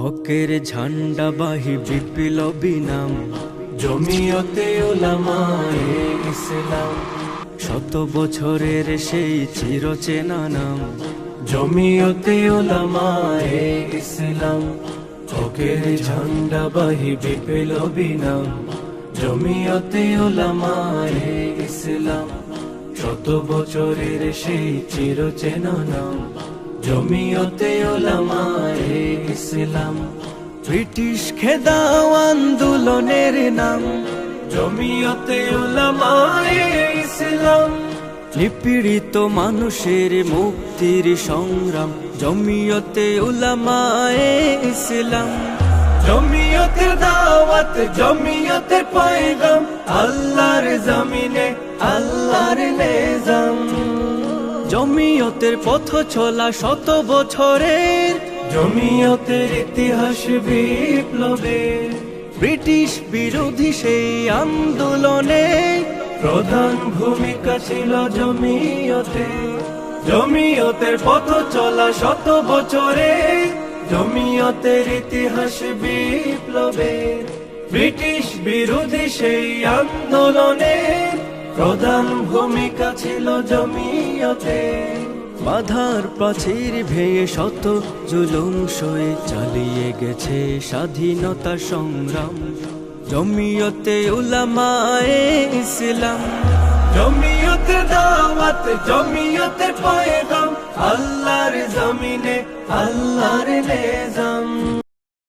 হকের ঝান্ডাবাহী বিপ্লবী নাম জমিয়তে উলামায়ে ইসলাম। শত বছরের সেই চিরচেনা নাম জমিয়তে উলামায়ে ইসলাম। হকের ঝান্ডাবাহী বিপ্লবী নাম জমিয়তে উলামায়ে ইসলাম। শত বছরের সেই চিরচেনা নাম জমিয়তে উলামায়ে ইসলাম। ব্রিটিশ খেদাও আন্দোলনের নাম জমিয়তে উলামায়ে ইসলাম। নিপীড়িত মানুষের মুক্তির সংগ্রাম জমিয়তে উলামায়ে ইসলাম। জমিয়তের দাওয়াত জমিয়তের পয়গাম আল্লাহর জমিনে আল্লাহর নিজাম। জমিয়তের পথ চলা শত বছরের জমিয়তের ইতিহাস বিপ্লবের। ব্রিটিশ বিরোধী সেই আন্দোলনে প্রধান ভূমিকা ছিল জমিয়তে। জমিয়তের পথ চলা শত বছরে জমিয়তের ইতিহাস বিপ্লবের। ব্রিটিশ বিরোধী সেই আন্দোলনে প্রধান ভূমিকা ছিল জমিয়তে। বাধার প্রাচীর ভেঙে শত জুলুম সয়ে চালিয়ে গেছে স্বাধীনতা সংগ্রাম জমিয়তে উলামায়ে ইসলাম। জমিয়তে দাওয়াত জমিয়তে পয়গাম আল্লাহর জমিনে আল্লাহর নিজাম।